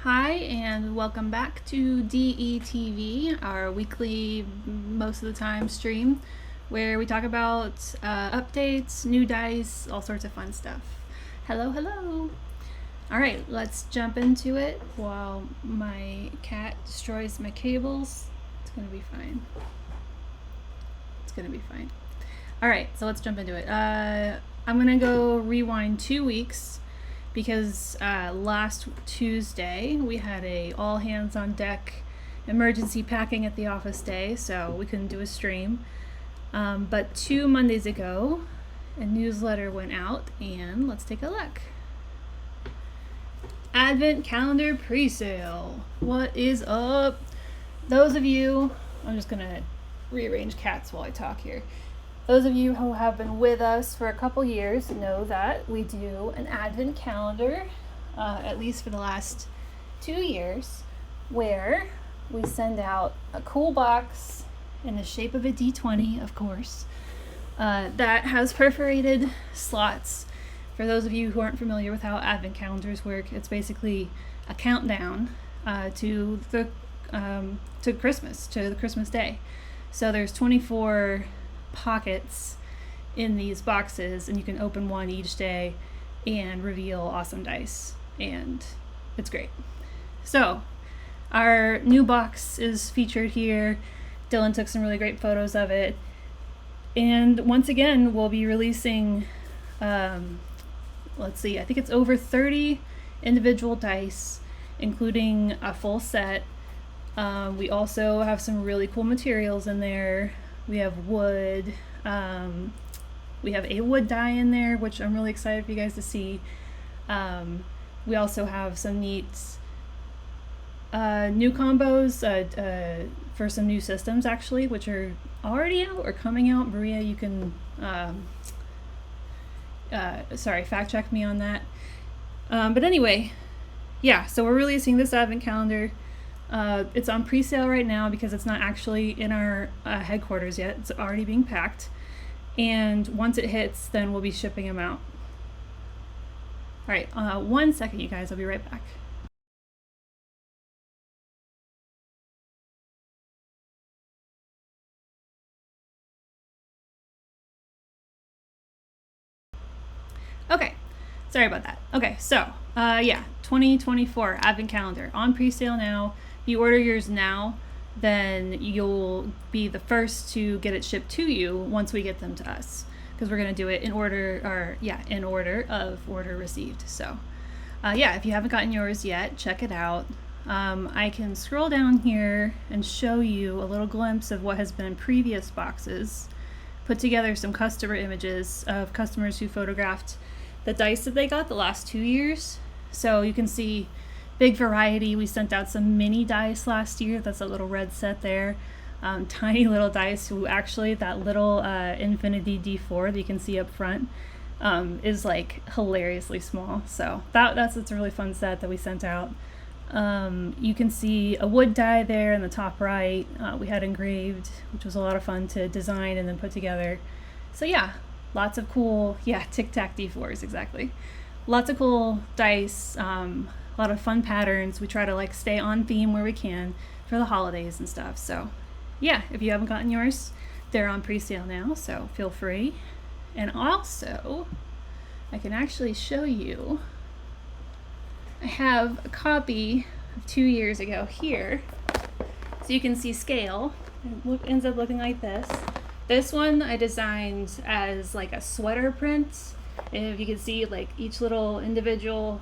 Hi, and welcome back to DETV, our weekly, most of the time, stream where we talk about updates, new dice, all sorts of fun stuff. Hello, hello. All right, let's jump into it while my cat destroys my cables. It's gonna be fine. It's gonna be fine. All right, so let's jump into it. I'm gonna go rewind 2 weeks because last Tuesday we had a all hands on deck emergency packing at the office day, so we couldn't do a stream. But 2 Mondays ago, a newsletter went out, and let's take a look. Advent calendar pre-sale. What is up? Those of you, I'm just gonna rearrange cats while I talk here. Those of you who have been with us for a couple years know that we do an advent calendar, at least for the last 2 years, where we send out a cool box in the shape of a D20, of course, that has perforated slots. For those of you who aren't familiar with how advent calendars work, it's basically a countdown to Christmas, to the Christmas day. So there's 24 pockets in these boxes, and you can open one each day and reveal awesome dice, and it's great. So our new box is featured here. Dylan took some really great photos of it, and once again we'll be releasing let's see, I think it's over 30 individual dice, including a full set. We also have some really cool materials in there. We have wood. We have a wood die in there, which I'm really excited for you guys to see. We also have some neat new combos for some new systems, actually, which are already out or coming out. Maria, you can fact check me on that. But anyway, yeah, so we're releasing this advent calendar. It's on pre-sale right now because it's not actually in our headquarters yet. It's already being packed. And once it hits, then we'll be shipping them out. All right, 1 second, you guys. I'll be right back. Okay, sorry about that. Okay, so, 2024 Advent Calendar on pre-sale now. If you order yours now, then you'll be the first to get it shipped to you once we get them to us, because we're going to do it in order of order received. So, if you haven't gotten yours yet, check it out. I can scroll down here and show you a little glimpse of what has been in previous boxes. Put together some customer images of customers who photographed the dice that they got the last 2 years. So you can see big variety. We sent out some mini dice last year. That's a little red set there. Tiny little dice. Who actually, that little Infinity D4 that you can see up front is like hilariously small. So that's a really fun set that we sent out. You can see a wood die there in the top right. We had engraved, which was a lot of fun to design and then put together. So yeah, lots of cool, Tic-Tac D4s, exactly. Lots of cool dice, a lot of fun patterns. We try to stay on theme where we can for the holidays and stuff. So yeah, if you haven't gotten yours, they're on pre-sale now, so feel free. And also, I can actually show you, I have a copy of 2 years ago here, so you can see scale. It ends up looking like this. This one I designed as like a sweater print. And if you can see, each little individual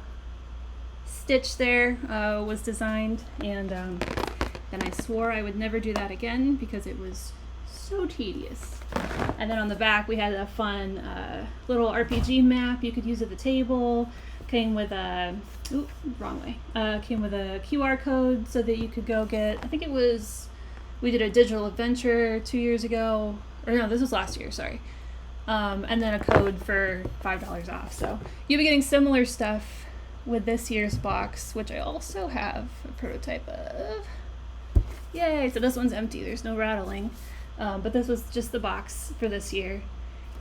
stitch there was designed, and then I swore I would never do that again because it was so tedious. And then on the back we had a fun little RPG map you could use at the table. Came with a came with a QR code so that you could go get, I think it was, we did a digital adventure 2 years ago, or no, this was last year, sorry. And then a code for $5 off. So you'll be getting similar stuff with this year's box, which I also have a prototype of. Yay! So this one's empty. There's no rattling. But this was just the box for this year,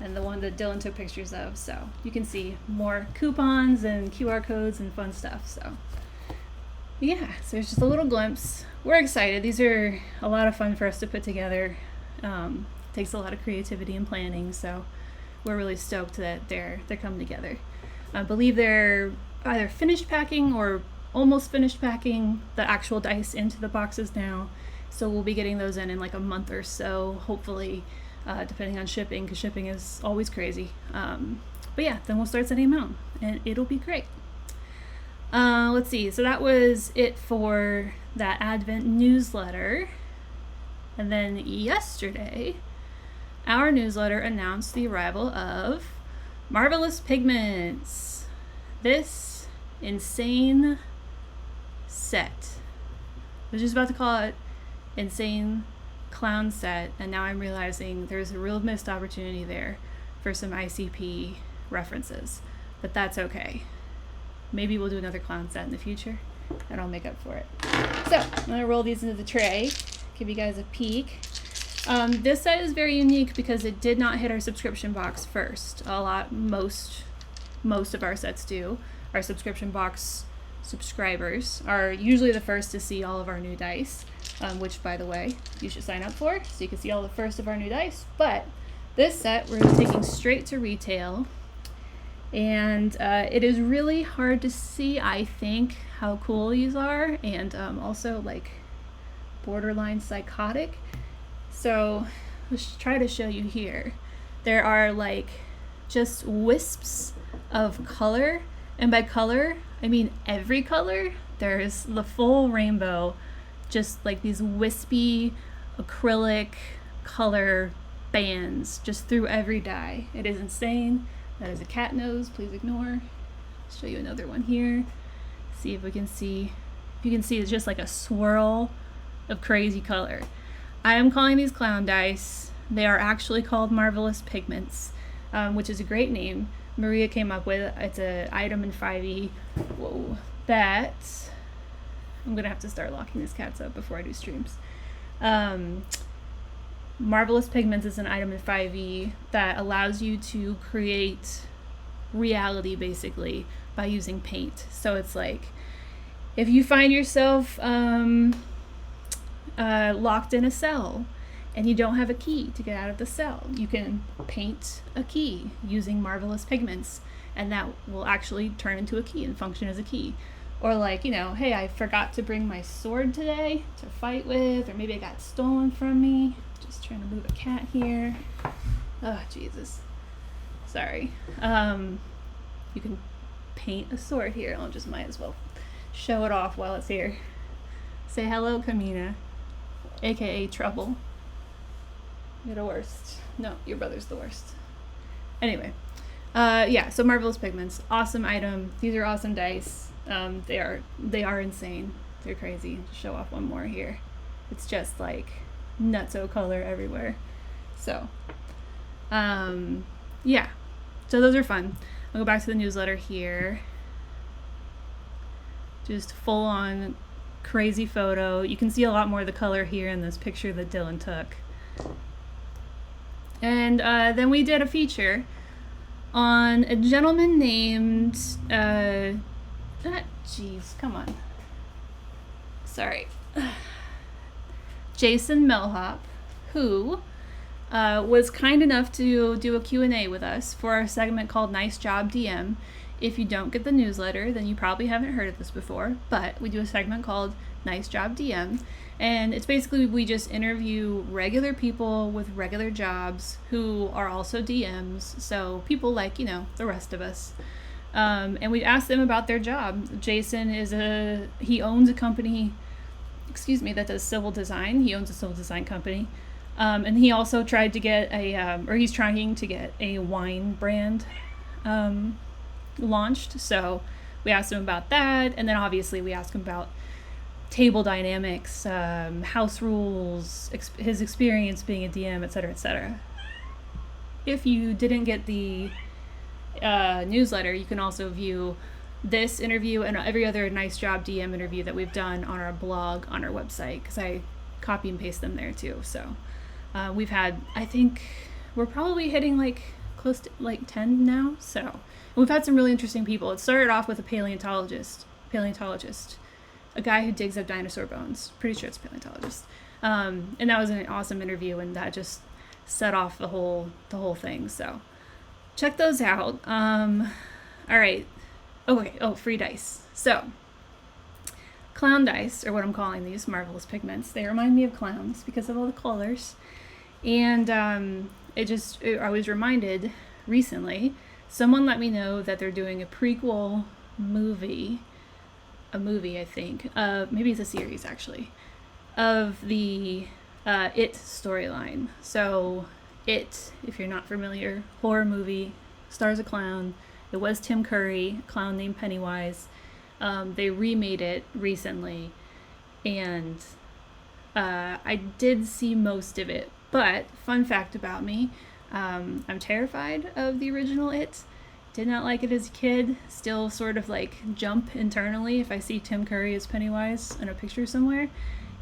and the one that Dylan took pictures of. So you can see more coupons and QR codes and fun stuff. So Yeah, so there's just a little glimpse. We're excited. These are a lot of fun for us to put together. Takes a lot of creativity and planning, so we're really stoked that they're coming together. I believe they're either finished packing or almost finished packing the actual dice into the boxes now. So we'll be getting those in like a month or so, hopefully, depending on shipping, because shipping is always crazy. But yeah, then we'll start sending them out, and it'll be great. Let's see. So that was it for that Advent newsletter. And then yesterday, our newsletter announced the arrival of Marvelous Pigments. This insane set. I was just about to call it Insane Clown Set, and now I'm realizing there's a real missed opportunity there for some ICP references. But that's okay. Maybe we'll do another clown set in the future, and I'll make up for it. So, I'm going to roll these into the tray, give you guys a peek. This set is very unique because it did not hit our subscription box first. Most of our sets do. Our subscription box subscribers are usually the first to see all of our new dice, which, by the way, you should sign up for, so you can see all the first of our new dice. But this set we're taking straight to retail. And it is really hard to see, I think, how cool these are, and also like borderline psychotic. So let's try to show you here. There are like just wisps of color, and by color I mean every color. There's the full rainbow, just like these wispy acrylic color bands just through every die. It is insane. That is a cat nose, please ignore. I'll show you another one here. See if we can see. If you can see, it's just like a swirl of crazy color. I am calling these clown dice. They are actually called Marvelous Pigments, which is a great name. Maria came up with. It's an item in 5e. Whoa, that. I'm gonna have to start locking these cats up before I do streams. Marvelous Pigments is an item in 5e that allows you to create reality, basically, by using paint. So it's like, if you find yourself locked in a cell and you don't have a key to get out of the cell, you can paint a key using Marvelous Pigments, and that will actually turn into a key and function as a key. Or like, hey, I forgot to bring my sword today to fight with, or maybe it got stolen from me. Just trying to move a cat here. Oh, Jesus. Sorry. You can paint a sword here. I'll just might as well show it off while it's here. Say hello, Kamina, aka Trouble. You're the worst. No, your brother's the worst. Anyway, yeah, so Marvelous Pigments, awesome item. These are awesome dice. They are insane. They're crazy. Show off one more here. It's just like nutso color everywhere. So, yeah. So those are fun. I'll go back to the newsletter here. Just full on crazy photo. You can see a lot more of the color here in this picture that Dylan took. And then we did a feature on a gentleman named, jeez, come on. Sorry. Jason Melhop, who was kind enough to do a Q&A with us for our segment called Nice Job DM. If you don't get the newsletter, then you probably haven't heard of this before, but we do a segment called Nice Job DM, and it's basically we just interview regular people with regular jobs who are also DMs, so people like, the rest of us. And we asked them about their job. Jason he owns a company, that does civil design. He owns a civil design company. And he also tried to get he's trying to get a wine brand launched. So we asked him about that. And then obviously we asked him about table dynamics, house rules, his experience being a DM, etc., etc. If you didn't get the newsletter, you can also view this interview and every other Nice Job DM interview that we've done on our blog, on our website, because I copy and paste them there too. So we've had, I think we're probably hitting like close to like 10 now. So we've had some really interesting people. It started off with a paleontologist a guy who digs up dinosaur bones. Pretty sure it's a paleontologist. And that was an awesome interview, and that just set off the whole thing. So check those out. All right. Okay. Oh, free dice. So clown dice, or what I'm calling these, Marvelous Pigments. They remind me of clowns because of all the colors. And I was reminded recently, someone let me know that they're doing a prequel movie, I think, maybe it's a series actually, of the It storyline. So It, if you're not familiar, horror movie, stars a clown. It was Tim Curry, a clown named Pennywise. They remade it recently, and I did see most of it. But fun fact about me, I'm terrified of the original It. Did not like it as a kid. Still sort of like jump internally if I see Tim Curry as Pennywise in a picture somewhere.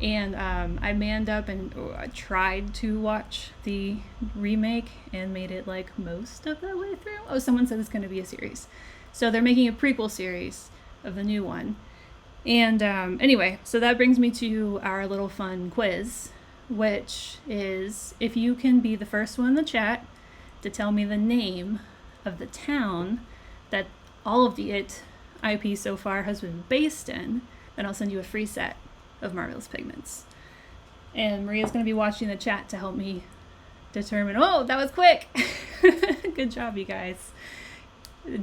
And I manned up and tried to watch the remake and made it like most of the way through. Oh, someone said it's going to be a series. So they're making a prequel series of the new one. And anyway, so that brings me to our little fun quiz, which is if you can be the first one in the chat to tell me the name of the town that all of the It IP so far has been based in, then I'll send you a free set of Marvelous Pigments. And Maria's going to be watching the chat to help me determine. Oh, that was quick. Good job, you guys.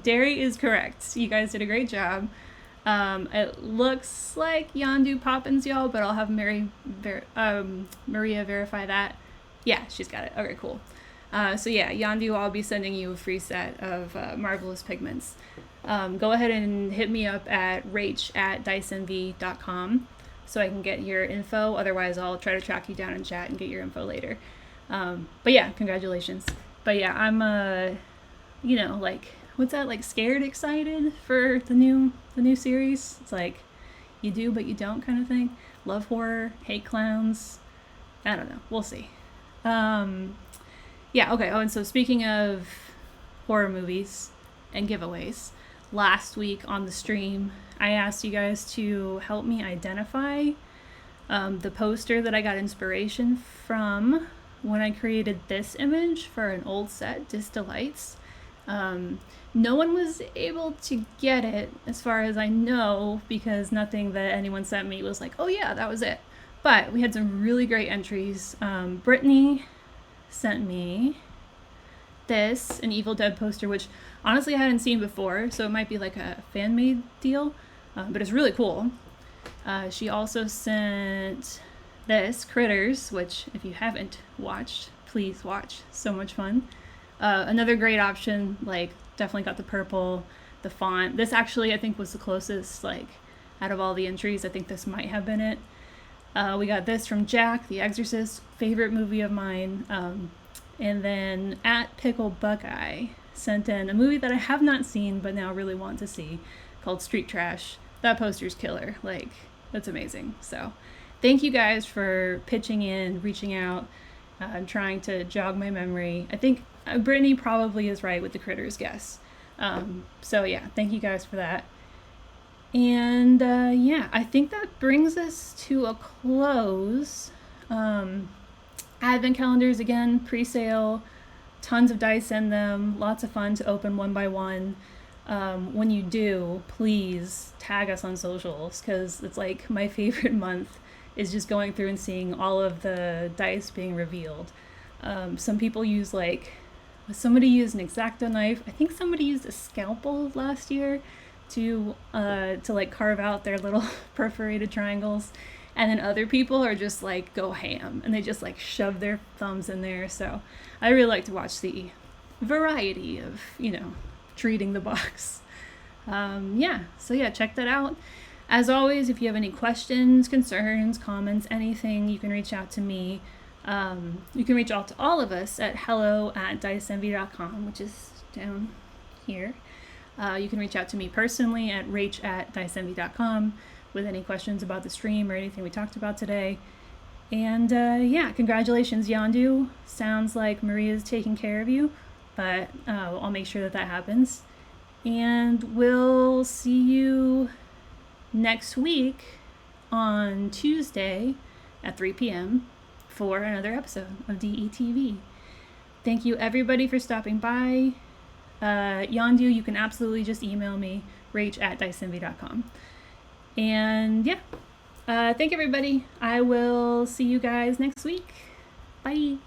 Derry is correct. You guys did a great job. It looks like Yondu Poppins, y'all, but I'll have Maria verify that. Yeah, she's got it. Okay, cool. So yeah, Yondu, I'll be sending you a free set of Marvelous Pigments. Go ahead and hit me up at rach@diceenvy.com so I can get your info. Otherwise, I'll try to track you down in chat and get your info later. But yeah, congratulations. But yeah, I'm, like, what's that, like scared excited for the new series? It's like you do but you don't kind of thing. Love horror, hate clowns. I don't know. We'll see. Yeah, okay. Oh, and so speaking of horror movies and giveaways, last week on the stream, I asked you guys to help me identify the poster that I got inspiration from when I created this image for an old set, Distalites. No one was able to get it, as far as I know, because nothing that anyone sent me was like, oh yeah, that was it. But we had some really great entries. Brittany sent me an Evil Dead poster, which honestly I hadn't seen before, so it might be like a fan-made deal, but it's really cool. She also sent this, Critters, which if you haven't watched, please watch. So much fun. Another great option, like definitely got the purple, the font. This actually I think was the closest, like out of all the entries. I think this might have been it. We got this from Jack, The Exorcist, favorite movie of mine. And then at Pickle Buckeye sent in a movie that I have not seen but now really want to see, called Street Trash. That poster's killer. Like, that's amazing. So thank you guys for pitching in, reaching out, trying to jog my memory. I think Brittany probably is right with the Critters guess. So yeah, thank you guys for that. And yeah, I think that brings us to a close. Advent calendars, again, pre-sale, tons of dice in them, lots of fun to open one by one. When you do, please tag us on socials, because it's like my favorite month is just going through and seeing all of the dice being revealed. Some people use somebody used an X-Acto knife. I think somebody used a scalpel last year to like carve out their little perforated triangles. And then other people are just like go ham and they just like shove their thumbs in there. So I really like to watch the variety of, treating the box. Yeah, so yeah, check that out. As always, if you have any questions, concerns, comments, anything, you can reach out to me. You can reach out to all of us at hello@diceenvy.com, which is down here. You can reach out to me personally at rach@diceenvy.com with any questions about the stream or anything we talked about today. And yeah, congratulations, Yondu. Sounds like Maria's taking care of you, but I'll make sure that happens. And we'll see you next week on Tuesday at 3 p.m. for another episode of DETV. Thank you everybody for stopping by. Yondu, you can absolutely just email me, rach@diceenvy.com. And yeah, thank you everybody. I will see you guys next week. Bye.